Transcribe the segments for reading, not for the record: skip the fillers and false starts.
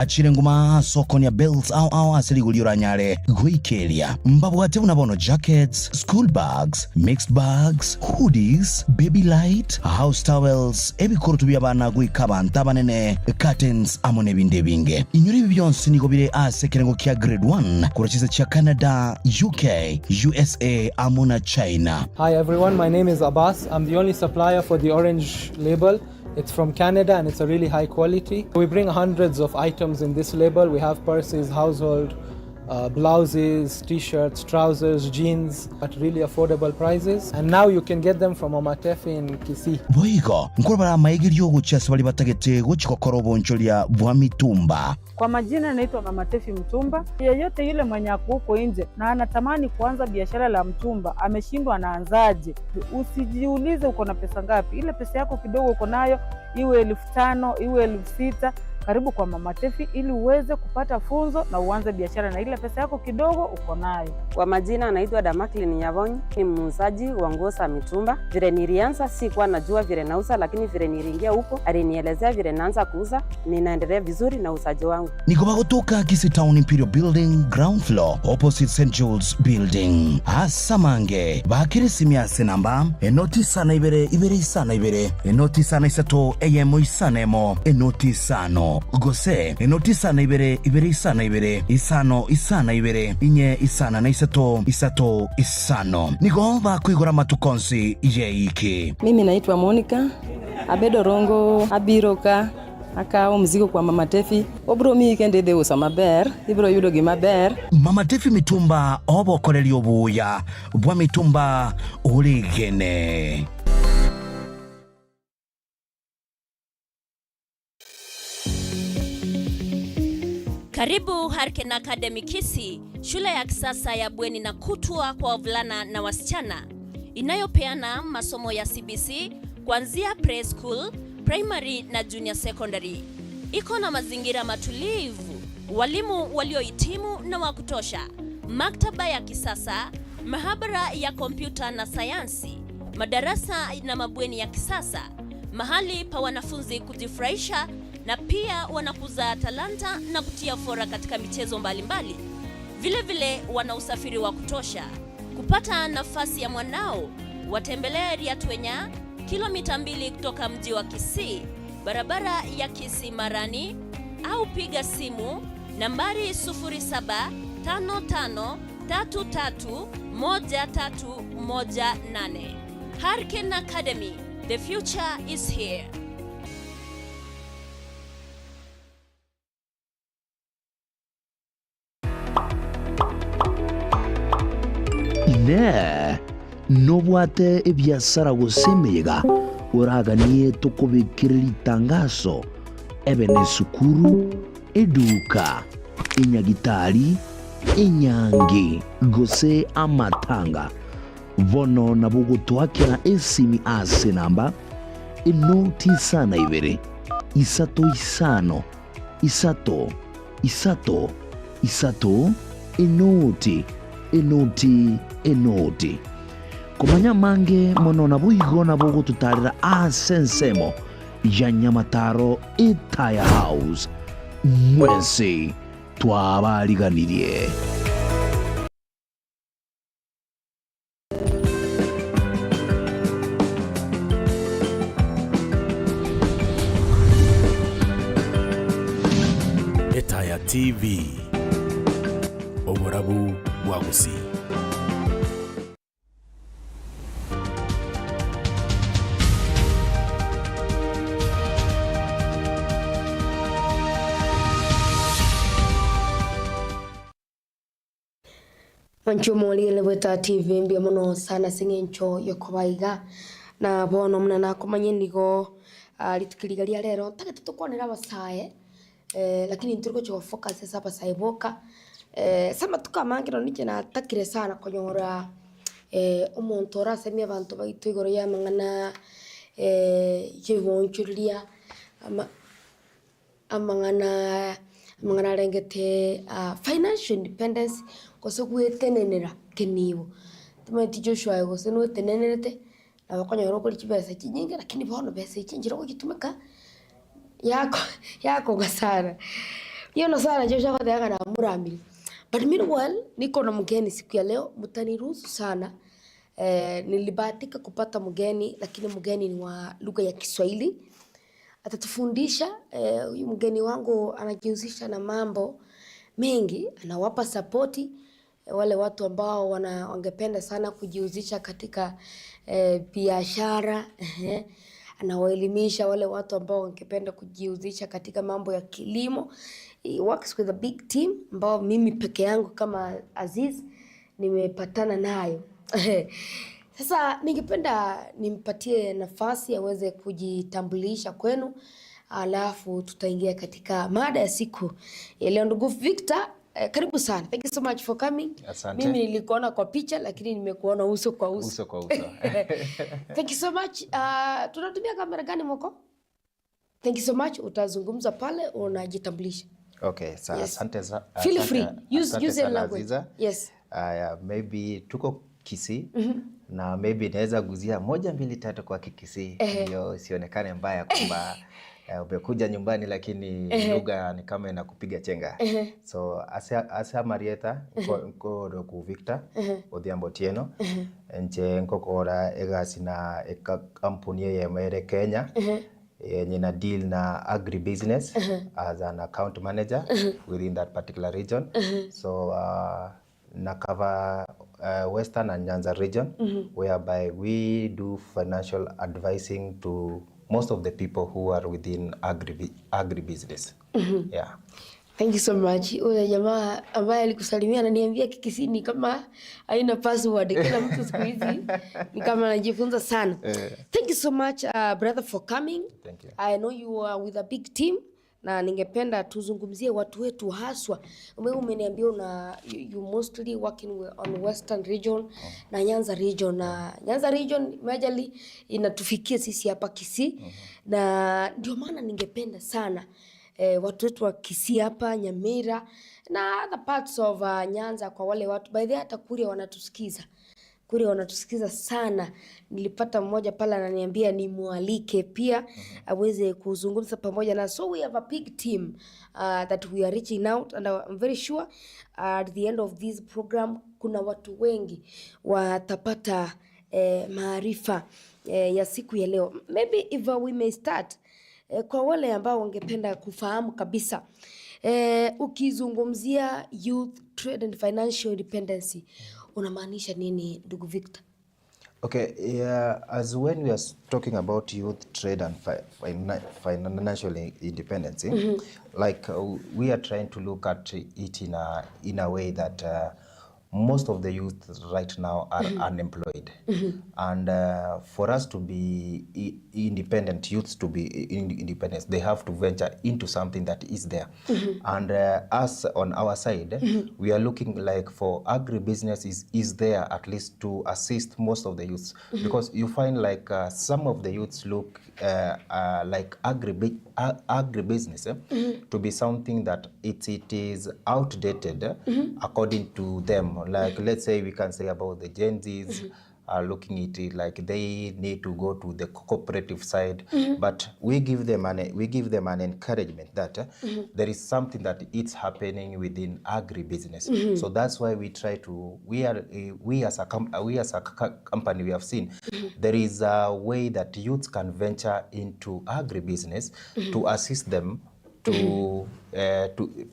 achire nguma sokoni ya belts au asili guliora nyare guikelia mbabwate unabono jackets, school bags, mixed bags, hoodies, baby light, house towels, ebikorutu by'abana guikaba ntabanene, curtains amone binde binge. Inyuri byonse nigobire asekerengo kya grade 1 kurachiza cha Canada, UK, USA amona China. Hi everyone, my name is Abbas. I'm the only supplier for the orange label. It's from Canada and it's a really high quality. We bring hundreds of items in this label. We have purses, household, blouses, t-shirts, trousers, jeans at really affordable prices. And now you can get them from Omatefi in Kisii. Boigo, nkurubara maigiryo guchasa bali batagete guchikokoro boncholia bwa mitumba. Kwa majina naitwa Mama Tefi Mtumba. Yeyote yule mwenye huko nje na anatamani kuanza biashara la mtumba, ameshindwa anaanzaje? Usijiulize uko na pesa ngapi. Ile pesa yako kidogo uko nayo, iwe 5,000, iwe 6,000, karibu kwa Mama Tefi ili uweze kupata funzo na uanze biashara na ile pesa yako kidogo uko nayo. Kwa majina anaitwa Damaklin Nyavonyi, ni muuzaji wa nguo za mitumba. Vile nilianza sikuwa najua vile nauza, lakini vile niliingia huko alinielezea vile naanza kuuza, ninaendelea vizuri na usaji wangu. Niko bagotoka Kisii Town Imperial Building ground floor opposite St. Jules Building. Asamange bakirisimi namba enoti sana ibere isana ibere enoti sana isato eyemo isana emo enoti sano gose enoti sana ibere isana ibere isano isana ibere inye isana na isato isano. Niko bakwigora matukonsi yeiki. Mimi naitwa Monica Abedo Rongo abiroka akao mzigo kwa Mama Tefi obro mi kende de usa maber ibro yudo gi maber. Mama Tefi mitumba obo koreli obuya bwa mitumba oligene. Karibu Harken Academy Kisii, shule ya kisasa ya bweni na kutwa kwa wavulana na wasichana inayopeana masomo ya CBC kuanzia preschool, primary na junior secondary. Iko na mazingira matulivu, walimu waliohitimu na wa kutosha, maktaba ya kisasa, mahabara ya kompyuta na sayansi, madarasa na mabweni ya kisasa, mahali pa wanafunzi kujifurahisha na pia wanakuza talanta na kutia fora katika michezo mbalimbali. Vile vile wana usafiri wa kutosha. Kupata nafasi ya mwanao, watembelee Riatwenya, kilomita 2 kutoka mji wa Kisii, barabara ya Kisii Marani, au piga simu nambari 0755331318. Harken Academy, the future is here. Ne nobwate ebyasara gusemega uraganie tukubikirira tangazo ebene sukuru eduka inyagitari inyangi gose amatanga vono nabugutwakira esimi ase namba inoti sana ibere isato isano isato inoti kumanya mange monona buigona bogo tutarira asensemo ya Nyamataro Itaya House mwensi twabaliganirie. Itaya TV Oborabu Wagusi. Mancho moli leweta TV mbia mono sana singencho yokobaiga na bono mna na komanye ndigo litukiligalia lero take tutukwanira basaye lakini nturiko cho focus sasa basaye boka sama tukamangiro nije na takire sana konyora umuntu rasemye abantu baitu igoro ya mangana yibonchulia amangana rengete financial independence koso kuetenenera kenibo tumati Joshua yego seno tenenerete abakonyoro kuri kibesa kinyinga lakini bono besa ikinjira ko gitumeka yako gasara Hiyo na sana Joshua kwa yanga na Murambi. But meanwhile niko na mgeni siku ya leo, mtaniruhusu sana. Nilibahatika kupata mgeni, lakini mgeni ni wa lugha ya Kiswahili. Atatufundisha. Huyu mgeni wangu anajihusisha na mambo mengi, anawapa sapoti wale watu ambao wangependa sana kujihusisha katika biashara. Anawaelimisha wale watu ambao wangependa kujihusisha katika mambo ya kilimo. He works with a big team ambao mimi peke yangu kama Aziz nimepatana nayo. Sasa ningependa nimpatie nafasi aweze kujitambulisha kwenu, alafu tutaingia katika mada ya siku ya leo. Ndugu Victor, karibu sana. Thank you so much for coming. Asante. Mimi nilikuona kwa picha lakini nimekuona uso kwa uso. Uso kwa uso. Thank you so much. Tunatumia kamera gani mwako? Thank you so much. Utazungumza pale unajitambulisha. Okay, so Yes. asante Feel free. Use your language. Aziza. Yes. Maybe tuko Kisii na maybe naweza guzia 1 2 3 kwa Kisii ndio sionekane mbaya kwamba umekuja nyumbani lakini lugha ni kama inakupiga chenga. So asa Marieta ko ku Victor Otieno nje nkokora egasina kampuni ya mere Kenya. Nina deal na agribusiness as an account manager within that particular region. So na cover Western and Nyanza region, whereby we do financial advising to most of the people who are within agribusiness. Yeah. Thank you so much. Ule jamaa ambaye alikusalimia ananiambia Kikisii ni kama haina password. Kila mtu siku hizi ni kama anajifunza sana. Thank you so much brother for coming. Thank you. I know you are with a big team na ningependa tuzungumzie watu wetu haswa. Umeniambia you mostly working on Western region na Nyanza region. Na Nyanza region majorly inatufikia sisi hapa Kisii. Na ndio maana ningependa sana watu wetu wa Kisii hapa, Nyamira na other parts of Nyanza, kwa wale watu by the hata Kuria wanatusikiza. Kuria wanatusikiza sana. Nilipata mmoja pala ananiambia ni mualike pia aweze kuzungumza pamoja na. So we have a big team that we are reaching out, and I'm very sure at the end of this program kuna watu wengi watapata maarifa ya siku ya leo. Maybe if we may start kwa wale ambao wangependa kufahamu kabisa, ukizungumzia youth trade and financial independence unamaanisha nini ndugu Victor? Okay, yeah, as when we are talking about youth trade and financial independence, like we are trying to look at it in a way that most of the youth right now are unemployed. And for us to be independent, youths to be independent, they have to venture into something that is there. And us on our side, we are looking like for agribusiness is there at least to assist most of the youths. Because you find like some of the youths look like agribusiness to be something that it is outdated according to them. Like let's say we can say about the Gen Zs are looking at it like they need to go to the cooperative side, but we give them an encouragement that there is something that it's happening within agribusiness. So that's why we try to we as a company we have seen there is a way that youths can venture into agribusiness to assist them to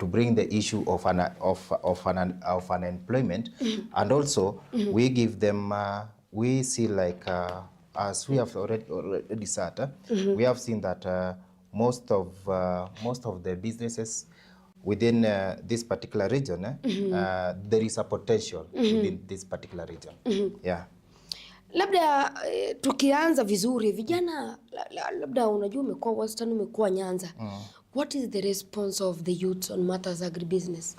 bring the issue of unemployment, and also we give them we see like as we have already said, we have seen that most of the businesses within this particular region there is a potential within this particular region. Yeah. Labda tukianza vizuri vijana, labda unajua umekuwa Western, umekuwa Nyanza. What is the response of the youths on matters agribusiness?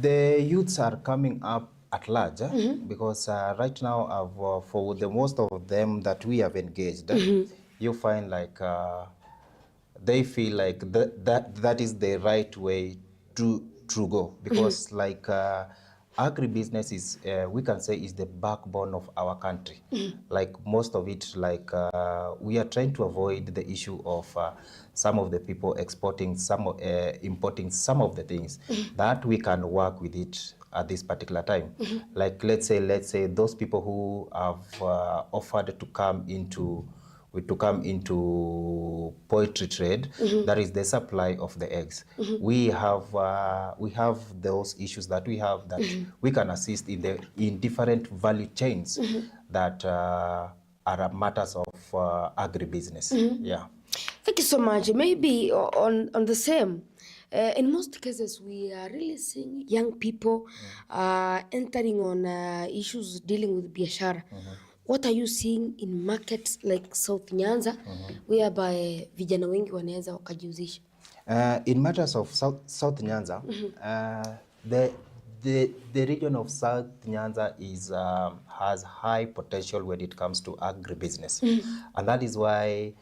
The youths are coming up at large because right now for the most of them that we have engaged, you find like they feel like that is the right way to go, because like agribusiness is, we can say, is the backbone of our country. Like most of it, like we are trying to avoid the issue of some of the people exporting, importing some of the things that we can work with it at this particular time. Like let's say those people who have offered to come into poultry trade, that is the supply of the eggs. We have those issues that we have that we can assist in different value chains that are matters of agribusiness. Yeah. Thank you so much. Maybe on the same. In most cases, we are really seeing young people entering on issues dealing with biashara. What are you seeing in markets like South Nyanza, whereby vijana wengi wanaweza wakajihusisha? In matters of South Nyanza, the region of South Nyanza has high potential when it comes to agribusiness, and that is why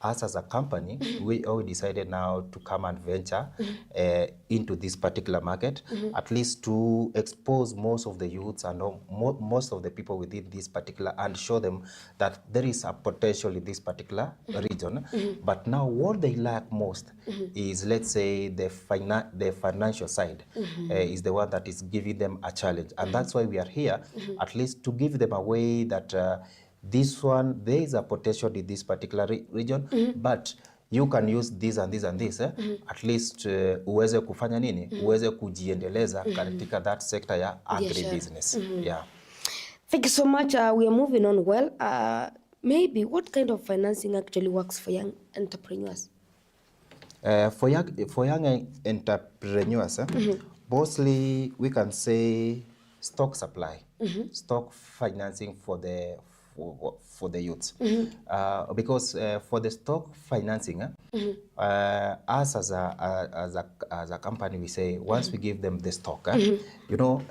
us as a company, we all decided now to come and venture into this particular market, at least to expose most of the youths and most of the people within this particular, and show them that there is a potential in this particular region. But now what they lack most is, let's say, the financial side is the one that is giving them a challenge. And that's why we are here, at least to give them a way that this one, there is a potential in this particular region, but you can use this and this and this, at least uweze kufanya nini, uweze kujiendeleza katika that sector ya agribusiness. Yeah. Thank you so much. We are moving on well. Maybe what kind of financing actually works for young entrepreneurs? For young entrepreneurs, mostly we can say stock supply, stock financing for the youths, because for the stock financing, us as a company, we say once we give them the stock, you know,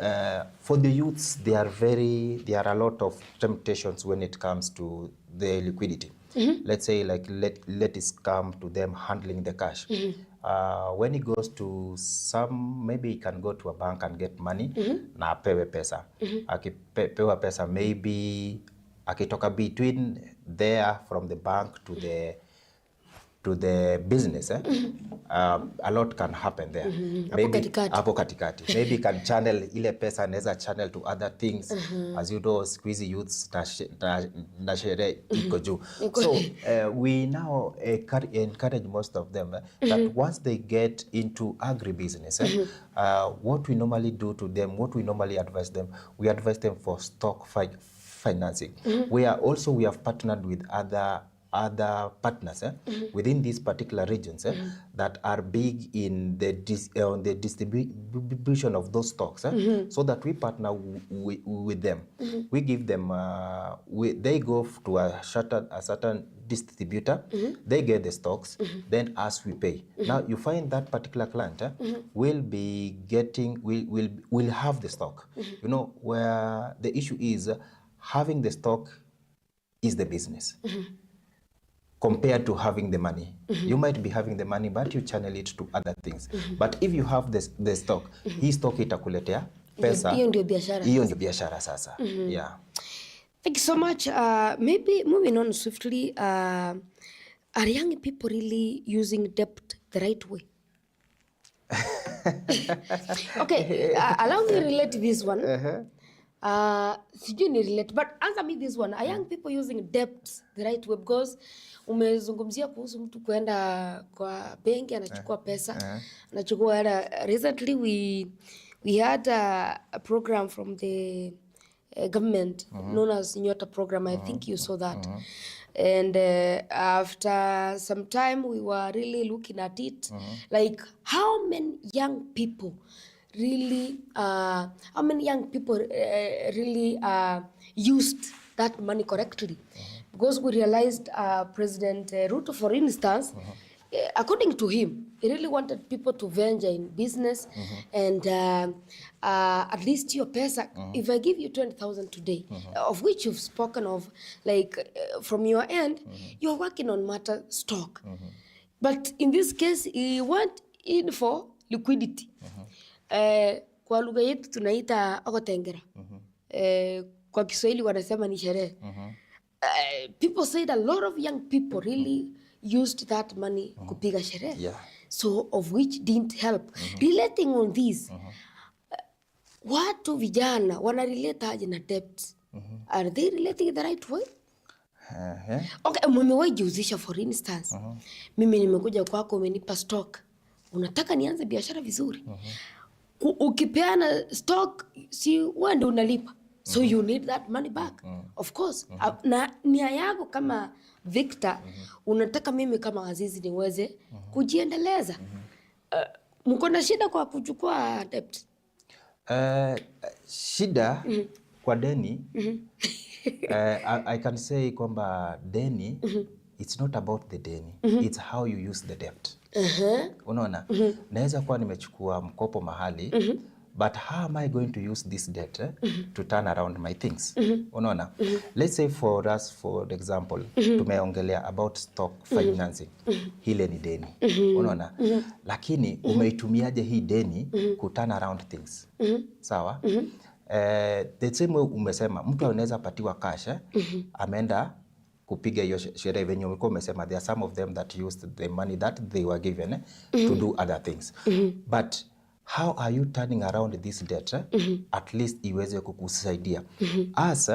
for the youths, there are a lot of temptations when it comes to the liquidity. Let's say, like, let it come to them handling the cash. When he goes to maybe he can go to a bank and get money, na apewe pesa. Akipewa pesa, maybe akitoka between there from the bank to the business, a lot can happen there. Maybe hapo katikati. Maybe can channel ile pesa, anaweza channel to other things, as you know, squeezy youths na shere iko juu. So we now encourage most of them that once they get into agribusiness, what we normally do to them, what we normally advise them, we advise them for stock financing. We have partnered with other partners within these particular regions that are big in the distribution of those stocks, so that we partner with them. We give them, they go to a certain distributor, they get the stocks, then us we pay. Now you find that particular client will be getting, will have the stock. You know, where the issue is, having the stock is the business. Compared to having the money. You might be having the money, but you channel it to other things. But if you have the stock, hii stock itakuletea pesa. Hiyo ndio biashara. Hiyo ndio biashara sasa. Yeah. Thank you so much. Maybe moving on swiftly, are young people really using debt the right way? Okay, allow me to relate this one. Sijui ni relate, but answer me this one. Are young people using debt the right way? Because umezungumzia kuhusu mtu kwenda kwa benki anachukua pesa, anachukua hela. Recently we had a program from the government known as Nyota program. I think you saw that. And after some time we were really looking at it, like how many young people really used that money correctly. Because we realized President Ruto, for instance, according to him, he really wanted people to venture in business and at least your pesa, if I give you 20,000 today, of which you've spoken of, like from your end, you're working on matter stock. But in this case, he went in for liquidity. kwa lugha yetu tunaita okotengera. Kwa Kiswahili wanasema ni sherehe. People said a lot of young people really used that money kupiga sherehe. Yeah. So of which didn't help. Relating on this, watu vijana wana relate aje na debt? Are they relating it the right way? Okay, umewahi jihusisha for instance. Mimi nimekuja kwako, umenipa stock. Unataka nianze biashara vizuri. Ukipeana stock, si wewe ndio unalipa. So you need that money back. Of course. Na nia yako kama Victor, unataka mimi kama Azizi niweze kujiendeleza. Mko na shida kwa kuchukua debt? Shida kwa deni, I can say kwamba deni, it's not about the deni, it's how you use the debt. Unaona, naweza kuwa nimechukua mkopo mahali, but how am I going to use this debt to turn around my things? Unaona, let's say for us, for example, tumeongelea about stock financing. Hile ni deni. Unaona, lakini umeitumiaje hii deni ku turn around things? Sawa? The same way umesema, mtu anaweza patiwa cash, ameenda kupiga hiyo sherehe venye umekuwa umesema, there are some of them that used the money that they were given to do other things. But how are you turning around this debt? At least iweze kukusaidia. As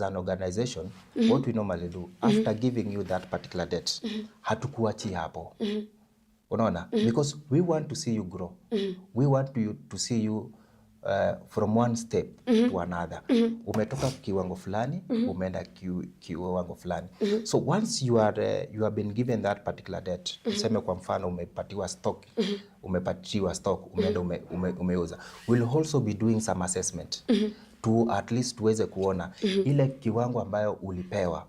an organization, what we normally do, after giving you that particular debt, hatukuachi hapo. Unaona? Because we want to see you grow. We want you to see you from one step to another. Umetoka kiwango fulani, umeenda kiwango fulani. So once you have been given that particular debt, useme kwa mfano umepatiwa stock, umeenda umeuza. We'll also be doing some assessment to at least tuweze kuona ile kiwango ambayo ulipewa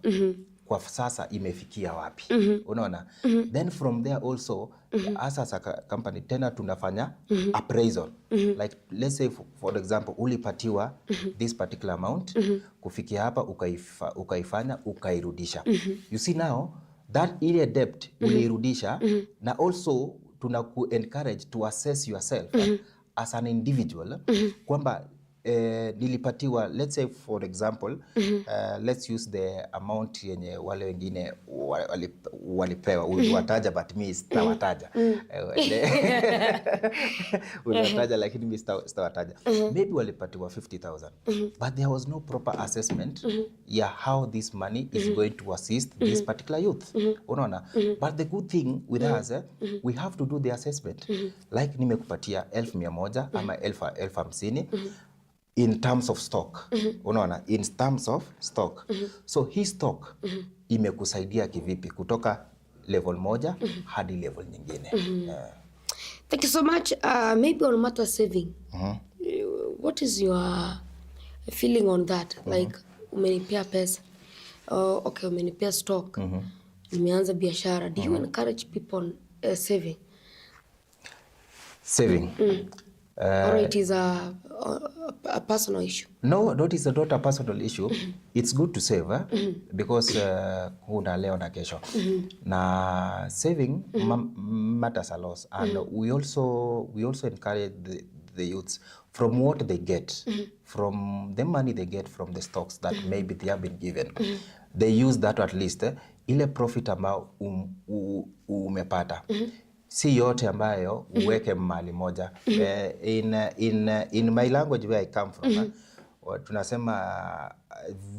kwa sasa imefikia wapi. Unaona? Then from there also, as a company, tena tunafanya appraisal. Like let's say for example, ulipatiwa this particular amount, kufikia hapa ukaifanya ukairudisha. You see now, that ile debt uliirudisha, na also tunaku encourage to assess yourself as an individual, kwamba nilipatiwa, let's say for example, let's use the amount yenye wale wengine walipewa, uliwataja but mi sitawataja. Uliwataja lakini mi sitawataja. Maybe walipatiwa 50,000, but there was no proper assessment ya how this money is going to assist this particular youth. Unaona? But the good thing with us, we have to do the assessment. Like nimekupatia 1,100 ama 1,050 in terms of stock. Unaona? In terms of stock. So hii stock imekusaidia kivipi kutoka level moja hadi level nyingine. Thank you so much. Maybe on matter saving. What is your feeling on that? Like umenipea pesa. Okay, umenipea stock. Nimeanza biashara. Do you encourage people saving? Saving. Or it is a personal issue? No, that is not a personal issue. It's good to save because kuna leo na kesho. Na saving matters a lot, and we also encourage the youths from what they get, from the money they get from the stocks that maybe they have been given. They use that at least ile profit ambao umepata. Si yote ambayo uweke mahali moja. In my language where I come from, tunasema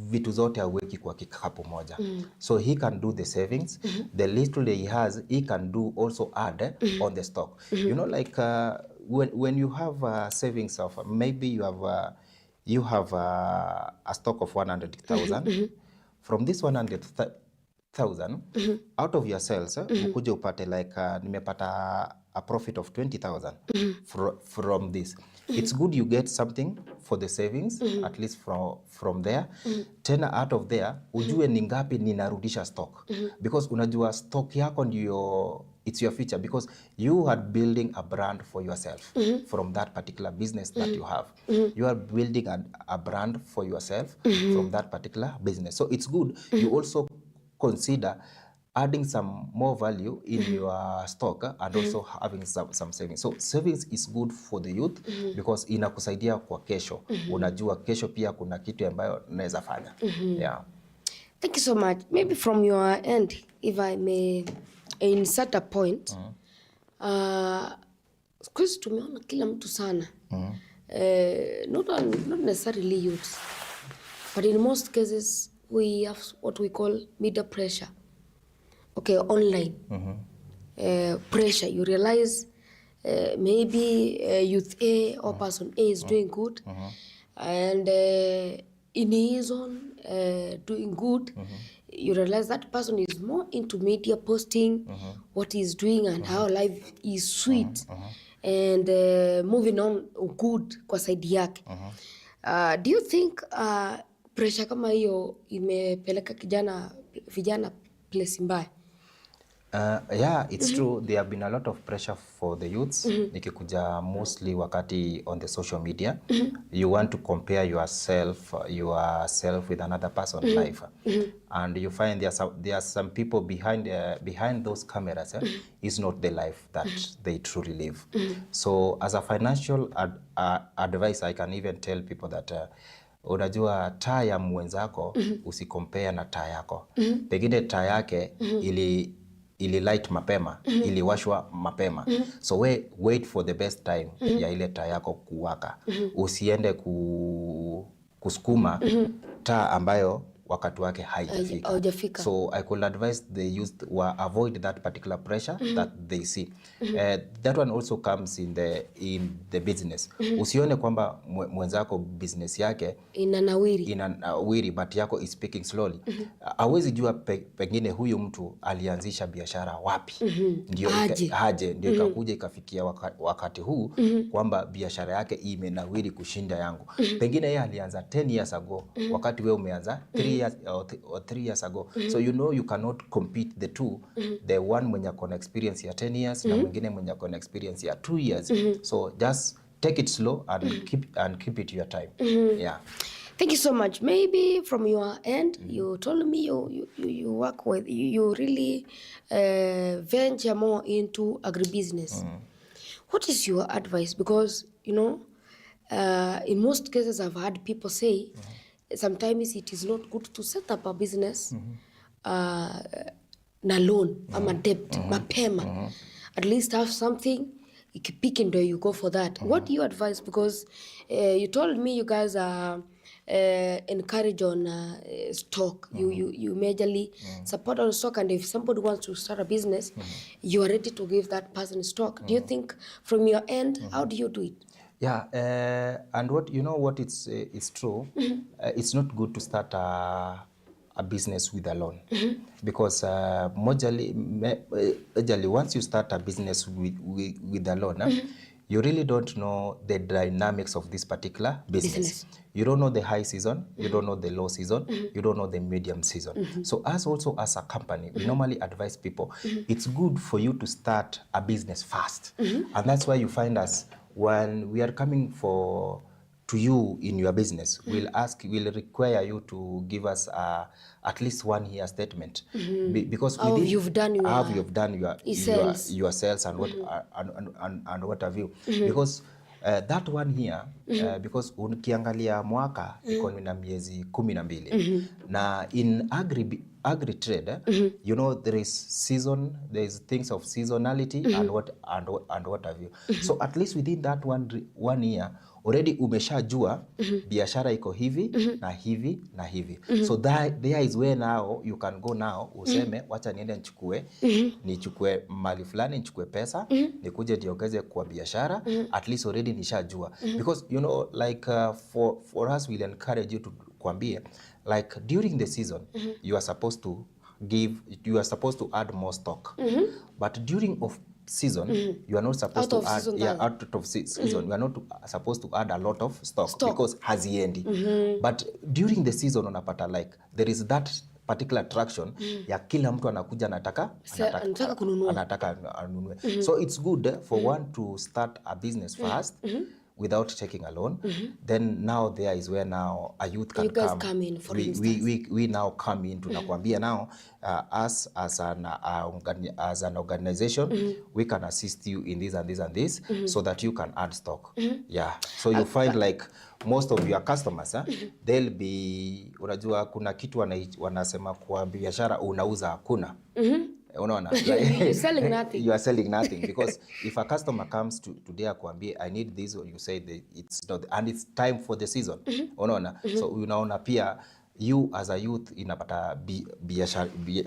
vitu zote hauweki kwa kikapu moja. So he can do the savings. The little he has, he can do also add on the stock. You know, like when you have savings of, maybe you have a stock of 100,000. From this 100,000, out of your sales, ukuje upate like nimepata a profit of 20,000 from this. It's good you get something for the savings, at least from there. Tena out of there, ujue ni ngapi ninarudisha stock. Because unajua stock yako ndio, it's your future, because you are building a brand for yourself from that particular business that you have. You are building a brand for yourself from that particular business. So it's good you also consider adding some more value in your stock and also having some savings. So savings is good for the youth because inakusaidia kwa kesho. Unajua kesho pia kuna kitu ambayo naweza fanya. Yeah. Thank you so much. Maybe from your end, if I may insert a point. Because tumeona kila mtu sana. Not necessarily youths, but in most cases we have what we call media pressure. Okay, online pressure. You realize maybe youth A or person A is doing good, and in his own doing good, you realize that person is more into media posting what he's doing and how life is sweet and moving on good kwa side yake. Do you think pressure kama hiyo imepeleka vijana place mbaya? Yeah, it's true. There have been a lot of pressure for the youths. Nikikuja mostly wakati on the social media. You want to compare yourself with another person's life. And you find there are some people behind those cameras is not the life that they truly live. So as a financial advice, I can even tell people that unajua taa ya mwenzako usikompare na taa yako. Pengine taa yake ili light mapema, ili washwa mapema. So wait for the best time ya ile taa yako kuwaka. Usiende kusukuma taa ambayo wakati wake haijafika. So I could advise the youth to avoid that particular pressure that they see. That one also comes in the business. Usione kwamba mwenzako business yake inanawiri but yako is speaking slowly. Hawezi jua pengine huyu mtu alianzisha biashara wapi. Ndio ndio ikakuja ikafikia wakati huu kwamba biashara yake imenawiri kushinda yangu. Pengine yeye alianza 10 years ago wakati wewe umeanza 3 years or 3 years ago. So you cannot compete the two. The one mwenye akona experience ya 10 years na mwingine mwenye akona experience ya 2 years. So just take it slow and keep it your time. Yeah. Thank you so much. Maybe from your end, you told me you work with, you really venture more into agribusiness. What is your advice? Because, in most cases I've had people say, sometimes it is not good to set up a business na loan ama debt mapema. At least have something ikipiki ndo you go for that. What do you advise? Because you told me you guys are encourage on stock. You majorly support on stock, and if somebody wants to start a business, you are ready to give that person stock. Do you think from your end, how do you do it? Yeah, and what it's true. It's not good to start a business with a loan because majorly once you start a business with a loan, you really don't know the dynamics of this particular business. You don't know the high season, you don't know the low season, you don't know the medium season. So as a company, we normally advise people, it's good for you to start a business fast. And that's why you find us, when we are coming to you in your business, we'll require you to give us at least 1 year statement, because how you've done your sales and what have you. Because that 1 year, because ukiangalia mwaka iko na miezi 12 na in agri trade, there is season, there is things of seasonality and what have you. So at least within that one year already umeshajua biashara iko hivi na hivi na hivi. So there is where now you can go now useme wacha niende nichukue mali fulani, nichukue pesa, nikuje niongeze kwa biashara. At least already nishajua, because like for us we'll encourage you to kwambie, like during the season you are supposed to add more stock, but during off season you are not supposed to add out of season you are not supposed to add a lot of stock. Because haziendi. But during the season unapata like there is that particular attraction ya kila mtu anakuja anataka anunue. So it's good for one to start a business fast without taking a loan, then now there is where now a youth can You guys come in, for instance. we now come in to nakwambia now, us as an organization, we can assist you in this and this and this, so that you can add stock. Yeah, so you find like most of your customers they'll be, unajua kuna kitu wanasema kwa biashara unauza hakuna. Unaona, you're selling nothing. You are selling nothing because if a customer comes today akwambie I need this, or you say that it's not and it's time for the season. Unaona, so unaona pia you as a youth inapata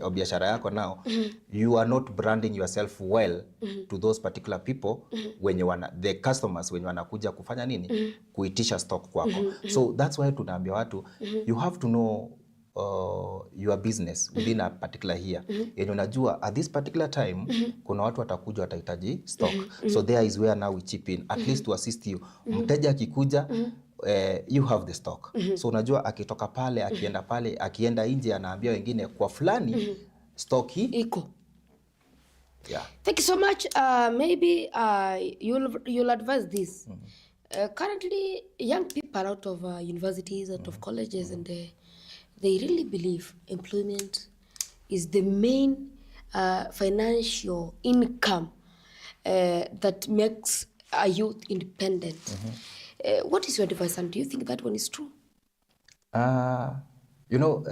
biashara yako now, you are not branding yourself well to those particular people wenye the customers wenye wanakuja kufanya nini, kuitisha stock kwako. So that's why tunaambia watu you have to know your business within a particular year. Yani unajua at this particular time kuna watu watakuja watahitaji stock. So there is where now we chip in at least to assist you. Mteja akikuja you have the stock. So unajua akitoka pale akienda pale akienda nje anaambia wengine kwa fulani stock hii iko. Yeah. Thank you so much. Maybe you'll advise this. Currently young people out of universities, out of colleges, and they really believe employment is the main financial income that makes a youth independent. What is your advice, and do you think that one is true? You know,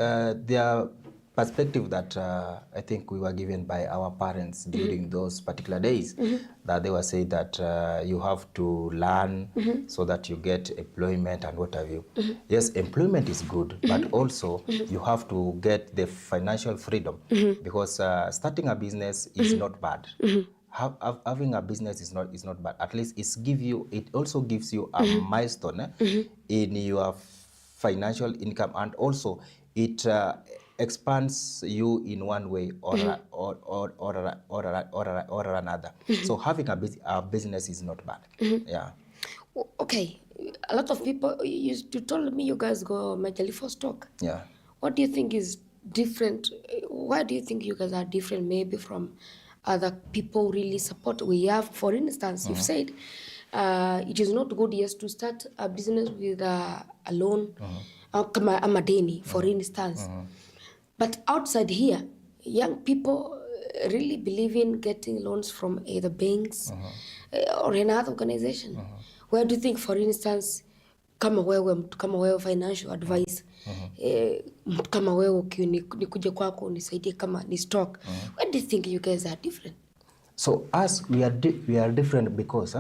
their perspective that I think we were given by our parents during those particular days, that they were saying that you have to learn so that you get employment and what have you. Yes, employment is good, but also you have to get the financial freedom, because starting a business is not bad. Having a business is not bad. At least it also gives you a milestone in your financial income, and also it expands you in one way or another. So having a business is not bad. Yeah. Okay, a lot of people, you told me you guys go majorly for stock. Yeah. What do you think is different? Why do you think you guys are different maybe from other people really support? We have, for instance, you've said it is not good, yes, to start a business with a loan, a madeni, for instance. But outside here, young people really believe in getting loans from either banks or another organization. Where do you think, for instance, kama wewe financial advice, kama wewe nikuje kwako nisaidie kama ni stock, where do you think you guys are different? So us, we are different because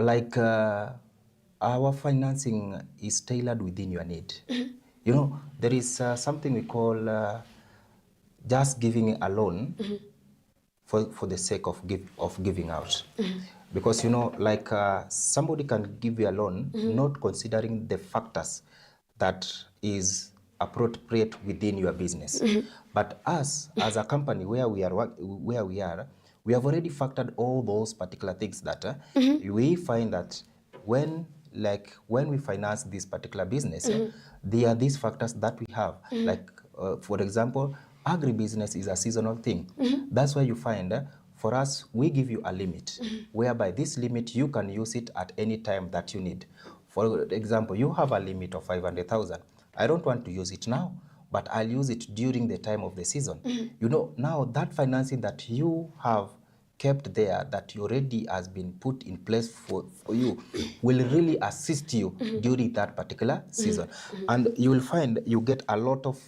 like our financing is tailored within your need. You know, there is something we call just giving a loan for the sake of giving out. Because, you know, like somebody can give you a loan not considering the factors that is appropriate within your business. But us, as a company where we are, we have already factored all those particular things that we find that when we finance this particular business, there are these factors that we have. Like, for example, agribusiness is a seasonal thing. That's why you find, for us, we give you a limit, whereby this limit, you can use it at any time that you need. For example, you have a limit of 500,000. I don't want to use it now, but I'll use it during the time of the season. You know, now that financing that you have kept there, that already has been put in place for you, will really assist you during that particular season. And you will find you get a lot of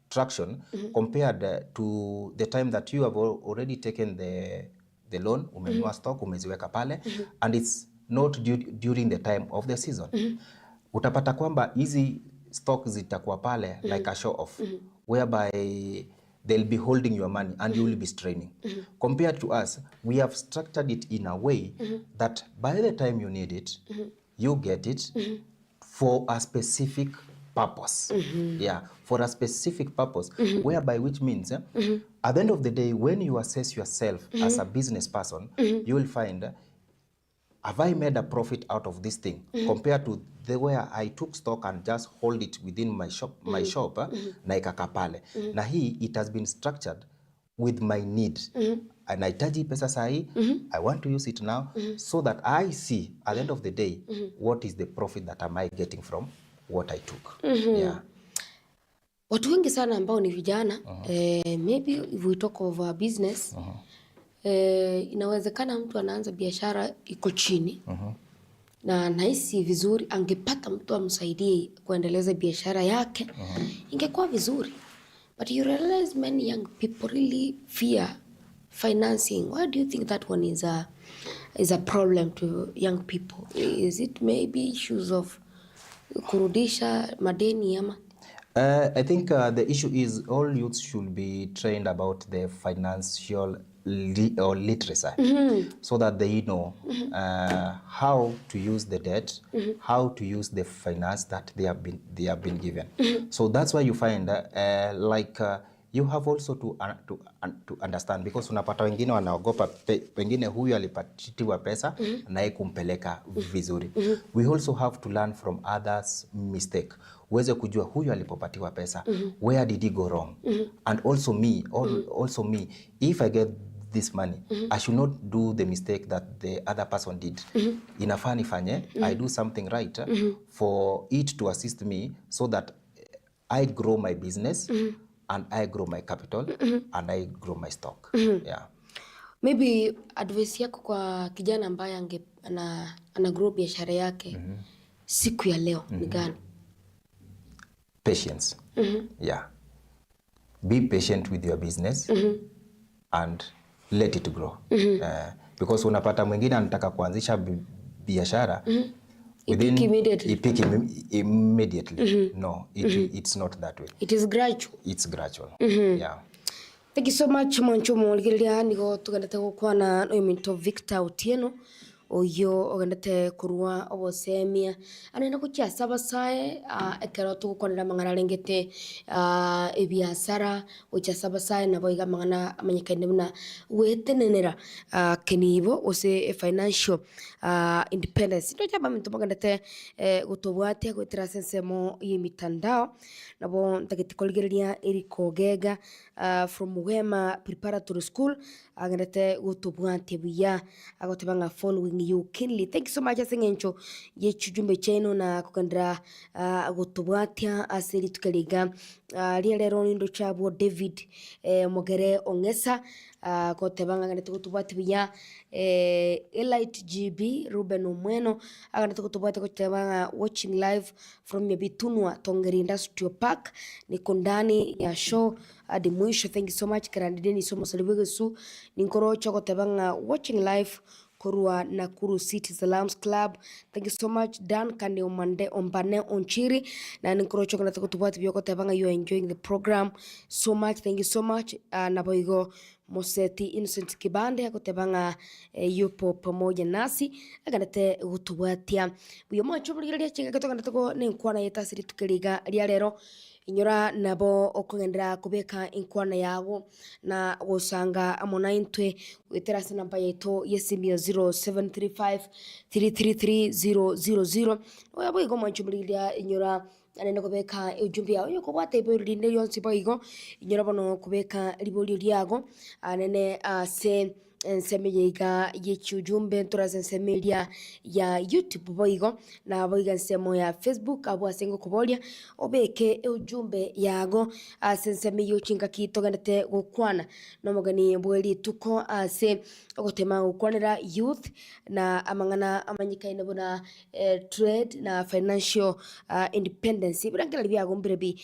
traction compared to the time that you have already taken the loan, umenunua stock, umeziweka pale, and it's not during the time of the season. Utapata kwamba hizi stock zitakuwa pale like a show off, whereby they'll be holding your money and you will be straining. Compared to us, we have structured it in a way that by the time you need it, you get it for a specific purpose. Yeah, for a specific purpose, whereby which means at the end of the day, when you assess yourself as a business person, you will find, have I made a profit out of this thing compared to the way I took stock and just hold it within my shop, na ikaka pale. Na hii, it has been structured with my need. anahitaji pesa sahi, I want to use it now, so that I see at the end of the day what is the profit that am I getting from what I took. Yeah. Watu wengi sana ambao ni vijana, maybe if we talk of a business, inawezekana mtu anaanza biashara iko chini, na nahisi vizuri angepata mtu amsaidie kuendeleza biashara yake, ingekuwa vizuri. But you realize many young people really fear financing. Why do you think that one is a problem to young people? Is it maybe issues of kurudisha madeni ama? I think the issue is all youths should be trained about the financial literacy, so that they know how to use the debt, how to use the finance that they have been given. So that's why you find you have also to understand, because unapata wengine wanaogopa wengine huyu alipatiwa pesa na kumpeleka vizuri. We also have to learn from others' mistake. Uweze kujua huyu alipopatiwa pesa, where did he go wrong? And also me, if I get this money, I should not do the mistake that the other person did. Inafaa nifanye, I do something right for it to assist me, so that I grow my business, and I grow my capital, and I grow my stock. Yeah. Maybe advice yako kwa kijana ambaye ana grow biashara yake siku ya leo ni gani? Patience. Yeah. Be patient with your business and let it grow. Because unapata mwingine anataka kuanzisha biashara, within immediately. No, it's not that way. It is gradual. It's gradual. Yeah. Thank you so much Mwancho Mwaligilia. Nigo tugendete gukwa na Minto Victor Otieno oyo ogendete kurua obosemia anena kukia sabasae ekero tugukonera mangana rengete ebiasara ucha sabasae na boiga mangana amanyikaine buna wetenenera kenibo ose financial independence ndo jaba minto bagendete gutobwatia gwetera sensemo yimitandao nabo ndagitikolgeria eriko gega from Wema Preparatory School agendete gutobwatia buya agotebanga following you keenly. Thank you so much asengencho yechujumbe cheno na kukandra gutubwatia aseri tukaliga rero nindo chabo David Mogere Ongesa kotebanga ngane gutubwatia biya Elite GB Ruben Omweno agane gutubwatia kotebanga watching live from Yabitunwa Tongeri Industrial Park niko ndani ya show hadi mwisho. Thank you so much karandideni somo salibegesu ninkorocha kotebanga watching live Kurua Nakuru City Salams Club. Thank you so much Dan Kande Ombane Onchiri na nikorocho kana tukutubati byoko tabanga. You are enjoying the program so much. Thank you so much. Naboigo Moseti Innocent Kibande akotebanga yupo pamoja nasi aganate gutubatia buyo macho buliria chinga katokana tuko nenkwana yetasiri tukeliga ria rero inyora nabo okungendera kubeka inkwana yago na gusanga amona intwe witerase namba yeto yesimio 0735 333000 oyabo igo macho buliria inyora anenda kubeka ujumbe yawo yoko bwate ibirinde yonsi boigo inyora bono kubeka liboli lyago anene se nsemeyega yechujumbe ntoraze nsemelia ya YouTube boigo na boiga nsemo ya Facebook abo asengo kubolia obeke ujumbe yago asensemeyo chinga kitogandete gukwana no mogani bweli tuko ase ogotema gukwanira youth na amangana amanyikaine bona trade na financial independence birangira byago mbirebi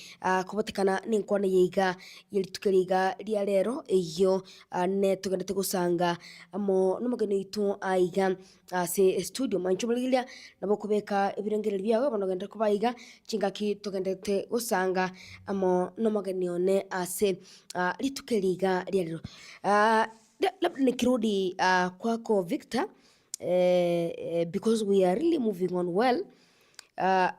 kubotekana ninkwana yiga yelitukeriga ria rero iyo ne tugandete gusanga amo numugeni itu aiga se studio manchubulilia nabo kubeka ibirengere byawe banogenda kubaiga chingaki tugendete usanga amo numugeni one ase litukeliga lero labda nikirudi kwako Victor because we are really moving on well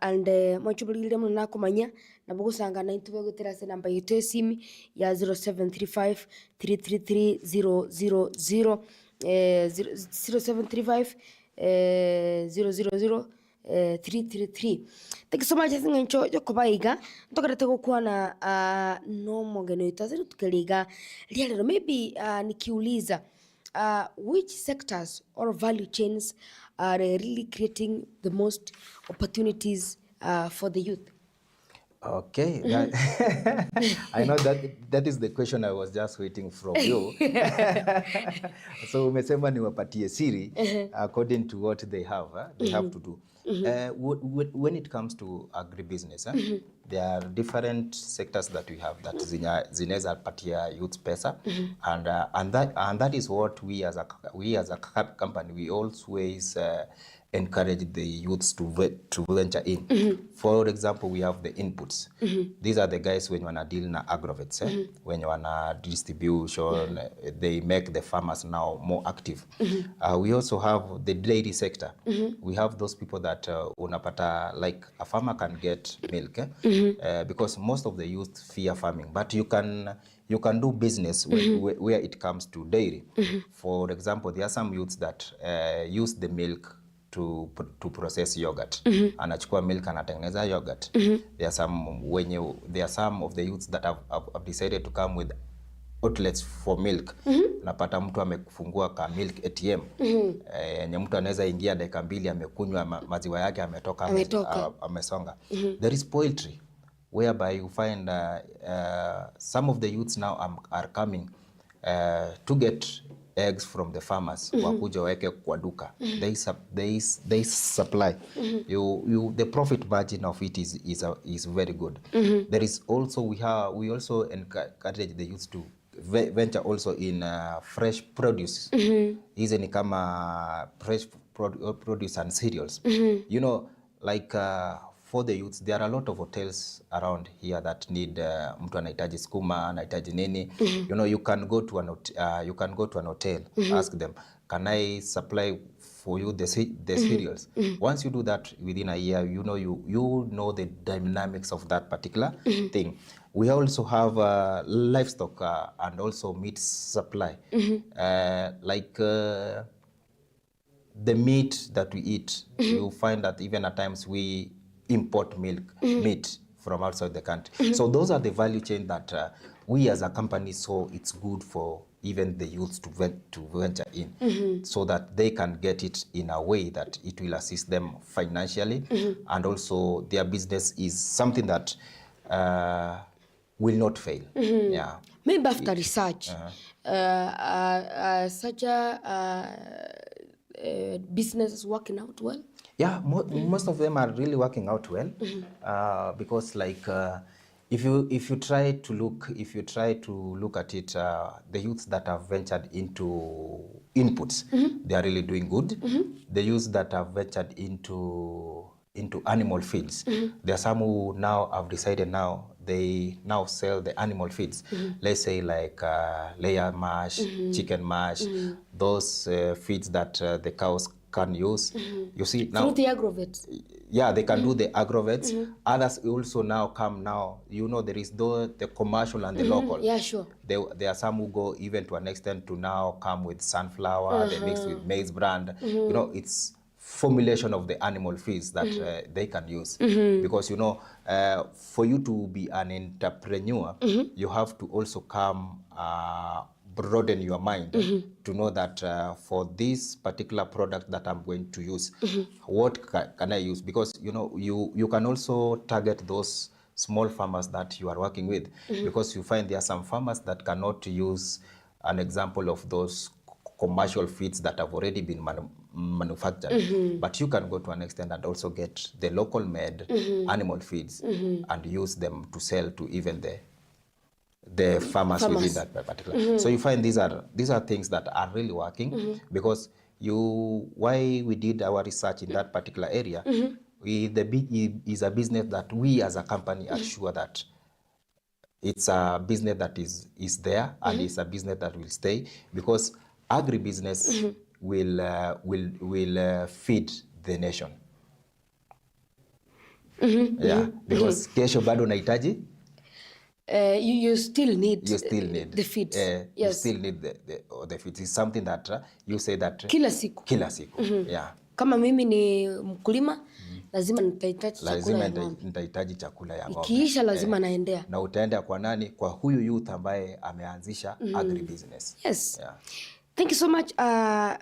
and manchubulilia muna kumanya nabugusanga na intube gutera se namba yetu simi ya 0735 333000 0735 000 333. Thank you so much asingencho yokobaiga ntokarete gukwana no mogeno itaze tukeliga lero maybe nikiuliza which sectors or value chains are really creating the most opportunities for the youth? Okay, I know that is the question I was just waiting from you. So umesema niwapatie siri according to what they have to do. When it comes to agribusiness, there are different sectors that we have that zinaweza patia youth pesa, and that is what we as a company we always encourage the youths to venture in. For example, we have the inputs. These are the guys when wana deal na agrovets, when wana distribution, they make the farmers now more active. We also have the dairy sector. We have those people that unapata, like a farmer can get milk, because most of the youth fear farming, but you can do business where it comes to dairy. For example, there are some youths that use the milk to process yogurt. Anachukua milk anatengeneza yogurt. There are some of the youths that have decided to come with outlets for milk. Napata mtu amekufungua ka milk ATM. Yenye mtu anaweza ingia dakika 2 amekunywa maziwa yake ametoka. Amesonga. There is poultry whereby you find some of the youths now are coming to get eggs from the farmers. Wakuja weke kwa duka. They supply. The profit margin of it is very good. There is also we also encourage the youth to venture also in fresh produce. Hizi ni kama fresh produce and cereals. You know, like for the youths, there are a lot of hotels around here that need mtu anahitaji skuma, anahitaji nini. You know, you can go to an hotel, ask them, can I supply for you the cereals? Once you do that within a year, you know the dynamics of that particular thing. We also have livestock and also meat supply. Like the meat that we eat, you find that even at times we import meat from outside the country. So those are the value chain that we as a company saw it's good for even the youths to venture in, so that they can get it in a way that it will assist them financially, and also their business is something that will not fail. Yeah. Maybe after research, such a business is working out well? Yeah, most of them are really working out well, because like if you try to look at it, the youths that have ventured into inputs, they are really doing good. The youths that have ventured into animal feeds, there are some who now have decided they now sell the animal feeds. Let's say like layer mash, chicken mash, those feeds that the cows can use. You see now. Through the agrovets. Yeah, they can do the agrovets. Others also now come now. You know, there is the commercial and the local. Yeah, sure. There are some who go even to an extent to now come with sunflower, they mix with maize brand. You know, it's formulation of the animal feeds that they can use. Because, you know, for you to be an entrepreneur, you have to also come broaden your mind to know that for this particular product that I'm going to use, what can I use? Because, you know, you can also target those small farmers that you are working with, because you find there are some farmers that cannot use an example of those commercial feeds that have already been manufactured. But you can go to an extent and also get the local made animal feeds and use them to sell to even the farmers within that particular. So you find these are things that are really working, because why we did our research in that particular area, is a business that we as a company are sure that it's a business that is there, and it's a business that will stay, because agribusiness will feed the nation. Yeah, because kesho bado unahitaji. You still need the feed. Yes. You still need the feed. It's something that you say that kila siku. Yeah. Kama mimi ni mkulima, lazima nitahitaji chakula ya ng'ombe. Ikiisha lazima naendea. Na utaenda kwa nani? Kwa huyu youth ambaye ameanzisha agribusiness. Yes. Yeah. Thank you so much.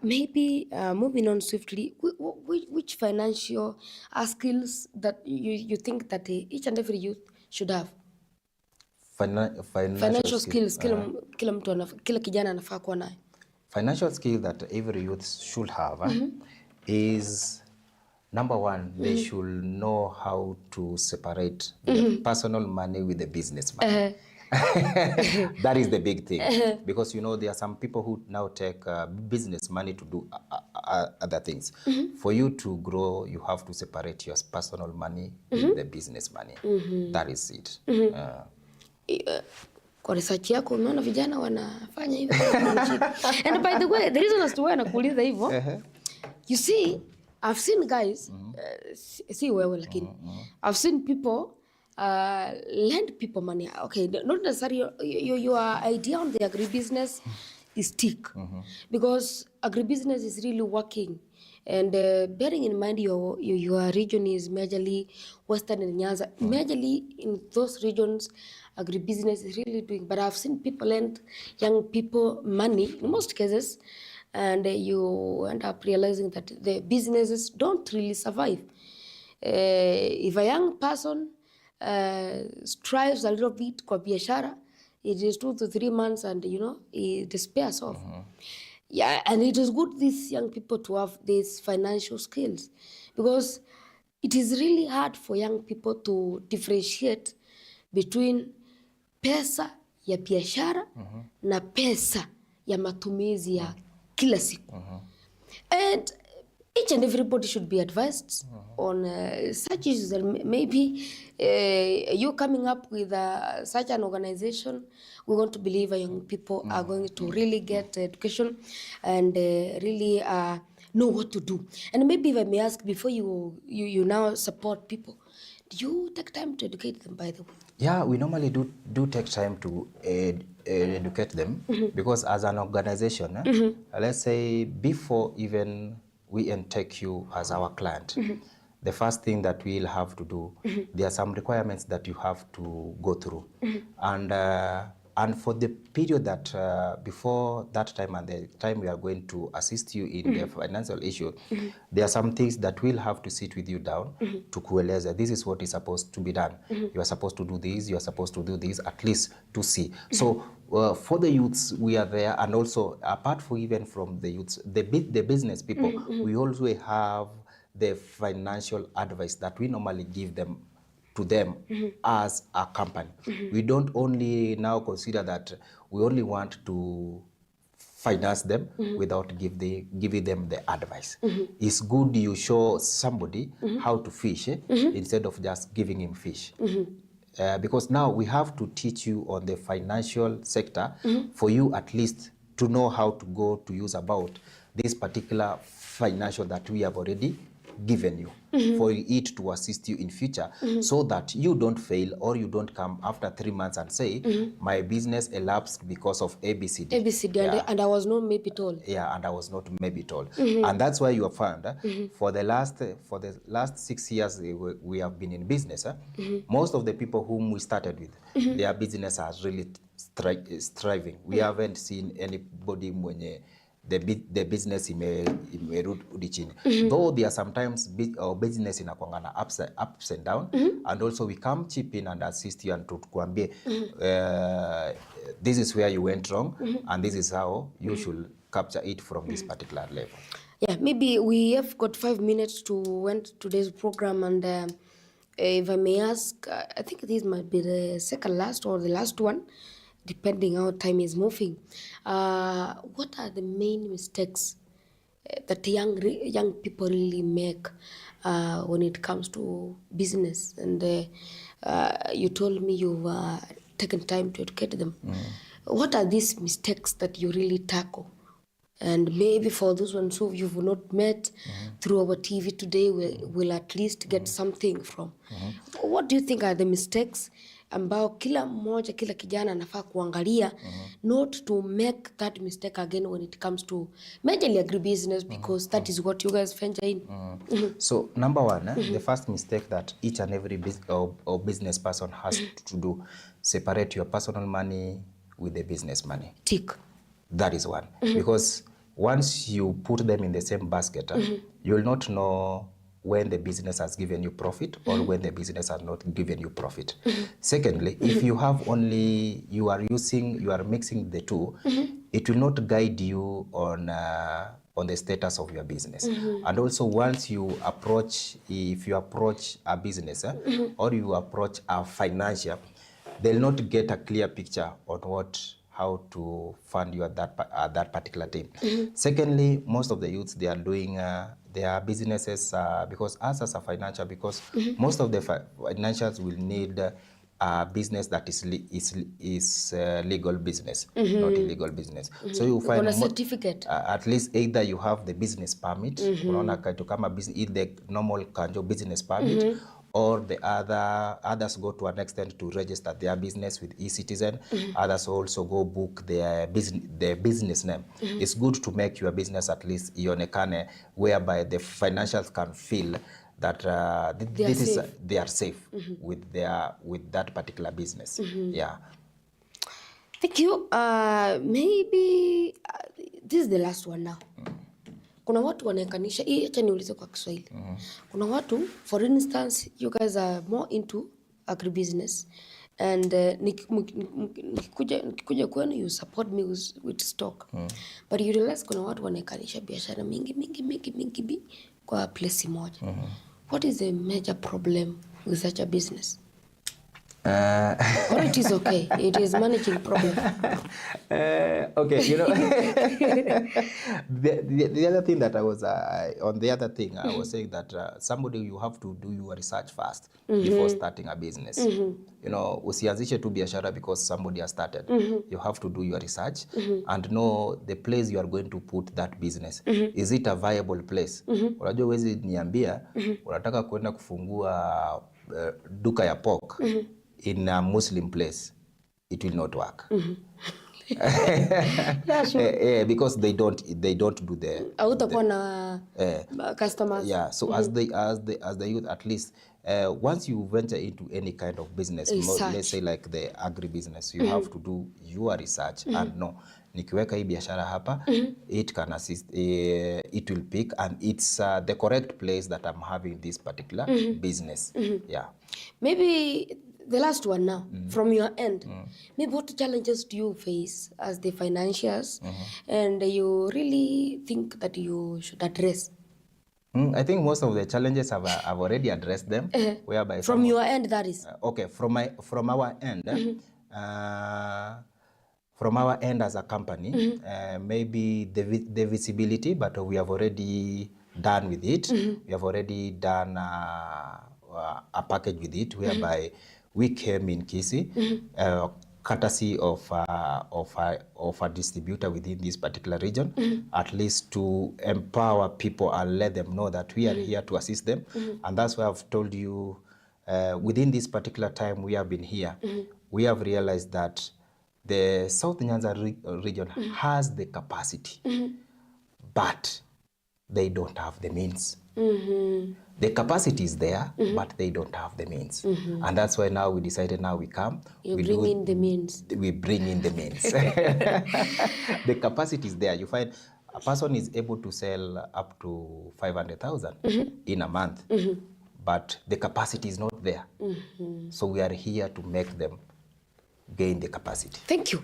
Maybe moving on swiftly, which financial skills that you think that each and every youth should have? Financial skills. Kila kijana anafaa kuwa nayo. Financial skill that every youth should have is, number one, they should know how to separate the personal money with the business money. That is the big thing, because you know there are some people who now take business money to do other things. For you to grow, you have to separate your personal money with the business money. That is it. Kwa research yako umeona vijana wanafanya hivyo. And by the way, the reason as to why nakuuliza hivyo, you see, I've seen guys, si wewe lakini, I've seen people lend people money. Okay, not necessarily your idea on the agribusiness is thick, because agribusiness is really working. And bearing in mind your region is majorly Western and Nyanza, majorly in those regions, agribusiness is really doing. But I've seen people lend young people money in most cases, and you end up realizing that the businesses don't really survive. If a young person strives a little bit kwa biashara, it is 2 to 3 months, and you know it despairs off. Yeah, and it is good these young people to have these financial skills, because it is really hard for young people to differentiate between pesa ya biashara na pesa ya matumizi ya kila siku. And each and everybody should be advised on such issues. Maybe you coming up with such an organization, we want to believe young people are going to really get education and really know what to do. And maybe if I may ask, before you now support people, do you take time to educate them, by the way? Yeah, we normally do take time to educate them, because as an organization, let's say before even we take you as our client, the first thing that we'll have to do, there are some requirements that you have to go through. And for the period that before that time and the time we are going to assist you in the financial issue, there are some things that we'll have to sit with you down to kueleza, this is what is supposed to be done. You are supposed to do this, you are supposed to do this, at least to see. So for the youths, we are there, and also apart from even from the youths, the business people, we also have the financial advice that we normally give them to them as a company. We don't only now consider that we only want to finance them without giving them the advice. It's good you show somebody how to fish instead of just giving him fish. Because now we have to teach you on the financial sector for you at least to know how to go to use about this particular financial that we have already given you, for it to assist you in future, so that you don't fail or you don't come after 3 months and say, my business elapsed because of ABCD. ABCD, and I was not maybe told. Yeah, and I was not maybe told. And that's why you have found for the last 6 years we have been in business, most of the people whom we started with, their business has really thriving. We haven't seen anybody mwenye the business imerudi chini. Though there are sometimes business inakuanga na ups and down, and also we come chip in and assist you and tukuambie this is where you went wrong, and this is how you should capture it from this particular level. Yeah, maybe we have got 5 minutes to end today's program, and if I may ask, I think this might be the second last or the last one, depending how time is moving. What are the main mistakes that young people really make when it comes to business? And you told me you've taken time to educate them. What are these mistakes that you really tackle? And maybe for those ones who you've not met through our TV today, will at least get something from. What do you think are the mistakes ambao kila mmoja, kila kijana anafaa kuangalia, not to make that mistake again when it comes to majorly agribusiness, because that is what you guys venture in? So number one, the first mistake that each and every business person has to do, separate your personal money with the business money. Tick. That is one. Because once you put them in the same basket, you'll not know when the business has given you profit or when the business has not given you profit. Secondly, if you have only, you are mixing the two, it will not guide you on the status of your business. And also once you approach, if you approach a business or you approach a financial, they'll not get a clear picture on how to fund you at that particular time. Secondly, most of the youths, they are doing their businesses because us as a financial, because most of the financials will need a business that is legal business, not illegal business. So you find a certificate. At least either you have the business permit, unaona kama business, the normal kanjo business permit, or the others go to an extent to register their business with eCitizen. Others also go book their business name. It's good to make your business at least ionekane, whereby the financials can feel that they are safe with that particular business. Yeah. Thank you. Maybe this is the last one now. Kuna watu wanaekanisha, acha niulize kwa Kiswahili. Kuna watu, for instance, you guys are more into agribusiness, and nikikuja kwenu you support me with stock. But you realize kuna watu wanaekanisha biashara mingi kwa place moja. What is the major problem with such a business? Or it is okay. It is managing problem. Okay, you know, the other thing that I was on the other thing I was saying that somebody, you have to do your research first before starting a business. You know, usianzishe tu biashara because somebody has started. You have to do your research and know the place you are going to put that business. Is it a viable place? Unajua wezi niambia unataka kwenda kufungua duka ya pork in a Muslim place, it will not work. Yeah, sure. Because they don't do the customers. Yeah, so as the youth, at least once you venture into any kind of business, let's say like the agribusiness, you have to do your research and know nikiweka hii biashara hapa, it can assist, it will pick, and it's the correct place that I'm having this particular business. Yeah. Maybe the last one now, from your end, maybe what challenges do you face as the financiers, and you really think that you should address? I think most of the challenges I've already addressed them. Whereby from your end, that is. Okay, from our end, from our end as a company, maybe the visibility, but we have already done with it. We have already done a package with it, whereby we came in Kisii, courtesy of a distributor within this particular region, at least to empower people and let them know that we are here to assist them. And that's why I've told you, within this particular time we have been here, we have realized that the South Nyanza region has the capacity, but they don't have the means. The capacity is there, but they don't have the means. And that's why now we decided, now we come. We bring in the means. We bring in the means. The capacity is there. You find a person is able to sell up to 500,000 in a month, but the capacity is not there. So we are here to make them gain the capacity. Thank you.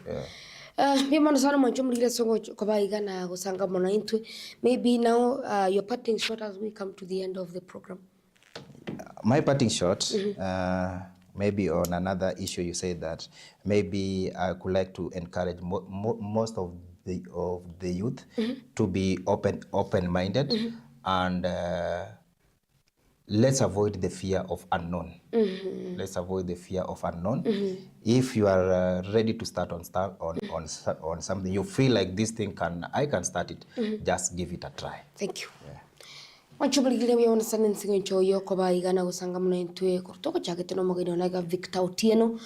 Maybe now your parting shot as we come to the end of the program. My parting shot, maybe on another issue, you say that maybe I could like to encourage most of the youth to be open-minded, and let's avoid the fear of unknown. Let's avoid the fear of unknown. If you are ready to start on something, you feel like this thing I can start it, just give it a try. Thank you. Victor Otieno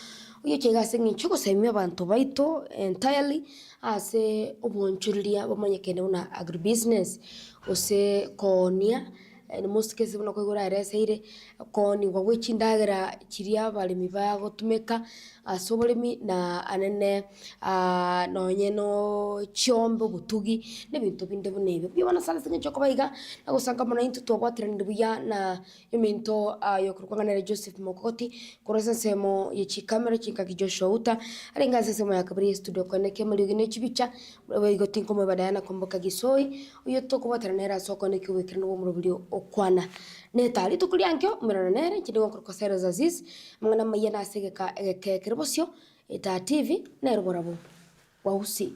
uyo chega singi choko semia bantu baito entirely ase obonchuriria bomanye kene una agribusiness ose konia ni most cases buna kwigura reseire koni gwa gwichindagira chiria barimi ba gutumika asoborimi na anene nonye no chiombo butugi ne bintu binde bunebe bibona sala singe chokobaiga na gusanga mona into twagwatira ndibuya na yominto yokurwanganira Joseph Mokoti kurasa semo yichi kamera chinkagi Joshua Uta arenga semo ya kabri studio koneke muri gine chibicha baigo tinko mo badana komboka gisoi uyo tokobotera nera soko ne kiwekira no mu video okwana ne tali tukuliankyo mirana nere chidigo ko Cyrus Azizi mwana mayena asege ka kiribosyo eta TV nero borabo wausi